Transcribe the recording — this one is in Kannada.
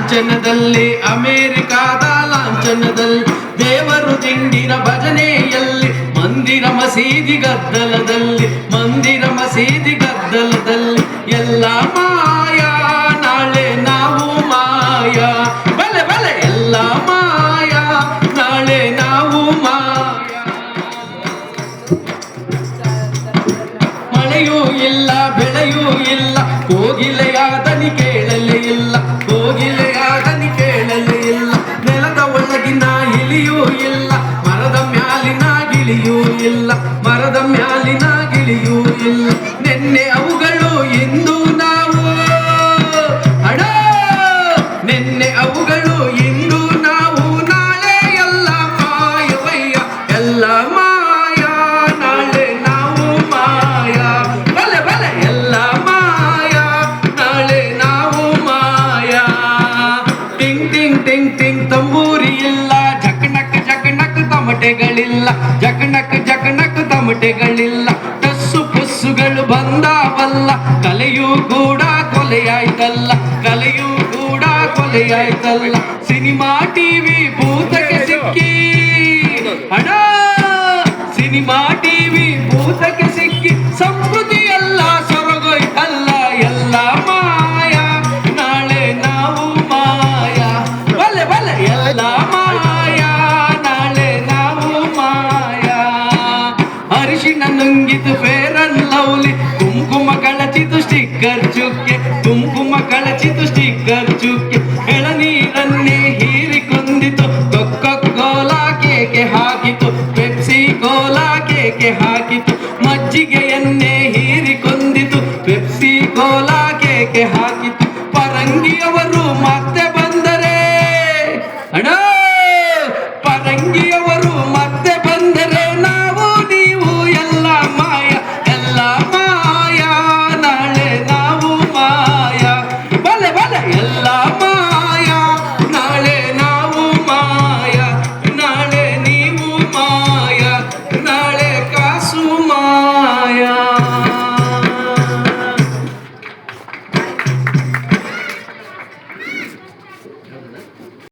ಲಾಂಛನದಲ್ಲಿ ಅಮೆರಿಕಾದ ಲಾಂಛನದಲ್ಲಿ ದೇವರು ದಿಂಡಿನ ಭಜನೆಯಲ್ಲಿ ಮಂದಿರ ಮಸೀದಿ ಗದ್ದಲದಲ್ಲಿ ಮಂದಿರ ಮಸೀದಿ ಗದ್ದಲದಲ್ಲಿ ಎಲ್ಲ ಮಾಯಾ ನಾಳೆ ನಾವು ಮಾಯಾ ಬಲೆ ಬಲೆ ಎಲ್ಲ ಮಾಯಾ ನಾಳೆ ನಾವು ಮಾಯಾ ಮಳೆಯೂ ಇಲ್ಲ ಬೆಳೆಯೂ ಇಲ್ಲ ಕೋಗಿಲೆಯಾದನಿ ಕೇಳಲೇ ಇಲ್ಲ ಕೋಗಿಲೆಯಾದನಿ ಕೇಳಲೇ ಇಲ್ಲ ನೆಲದ ಒಳಗಿನ ಇಲಿಯೂ ಇಲ್ಲ ಮರದ ಮ್ಯಾಲಿನ ಗಿಳಿಯೂ ಇಲ್ಲ ಮರದ ಮ್ಯಾಲಿನ ಗಿಳಿಯೂ ಇಲ್ಲ ನಿನ್ನೆ ಅವುಗಳು ಇಂದು ನಾವು ಅಡ ನಿನ್ನೆ ಅವುಗಳು ಇಂದು ನಾವು ನಾಳೆ ಎಲ್ಲ ಮಾಯವಯ್ಯ ಎಲ್ಲ ಮಾಯಾ ನಾಳೆ ನಾವು ಮಾಯಾ ಬಲೆ ಬಲೆ ಎಲ್ಲ ಮಾಯಾ ನಾಳೆ ನಾವು ಮಾಯಾ ಟಿಂಗ್ ಟಿಂಗ್ ಟಿಂಗ್ ಟಿಂಗ್ ತಂಬೂರಿ ಇಲ್ಲ ಜಕಣಕ್ ಜಕಣಕ್ ತಮಟೆಗಳಿಲ್ಲ ಜಕಣಕ್ ಜಕಣಕ್ ತಮಟೆಗಳಿಲ್ಲ ಟಸ್ಸು ಪುಸ್ಸುಗಳು ಬಂದಾವಲ್ಲ ಕಲೆಯೂ ಕೂಡ ಕೊಲೆಯಾಯ್ತಲ್ಲ ಕಲೆಯೂ ಕೂಡ ಕೊಲೆಯಾಯ್ತಲ್ಲ ಸಿನಿಮಾ ಟಿವಿ ಭೂತಕ್ಕೆ ಸಿಕ್ಕಿ ಹಣ ಸಿನಿಮಾ ಟಿವಿ ಭೂತಕ್ಕೆ ಸಿಕ್ಕಿ ಸಂಸ್ಕೃತಿ ಎಲ್ಲ ಸೊರಗೋಯ್ತಲ್ಲ ಎಲ್ಲ ಮಾಯಾ ನಾಳೆ ನಾವು ಮಾಯಾ ಬಲೆ ಬಲೆ ಎಲ್ಲ ಮಾಯಾ ನಾಳೆ ನಾವು ಮಾಯಾ ಅರಿಶಿಣ ನುಂಗಿತು ಫೇರ್ ಅಂಡ್ ಲವ್ಲಿ ಕುಂಕುಮ ಕಳಚಿತು ಸ್ಟಿಕ್ಕರ್ ಚುಕ್ಕೆ ಕುಂಕುಮ ಕಳಚಿತು ಸ್ಟಿಕ್ಕರ್ ಚುಕ್ಕೆ ಎಳನೀರನ್ನೇ ಹೀರಿಕೊಂದಿತು ಕೊಕ್ಕ ಕೋಲಾ ಕೇಕೆ ಹಾಕಿತು ಪೆಪ್ಸಿ ಕೋಲಾ ಕೇಕೆ ಹಾಕಿತು ಮಜ್ಜಿಗೆಯನ್ನೇ ಹೀರಿಕೊಂದಿತು ಪೆಪ್ಸಿ ಕೋಲಾ ಕೇಕೆ ಹಾಕಿತು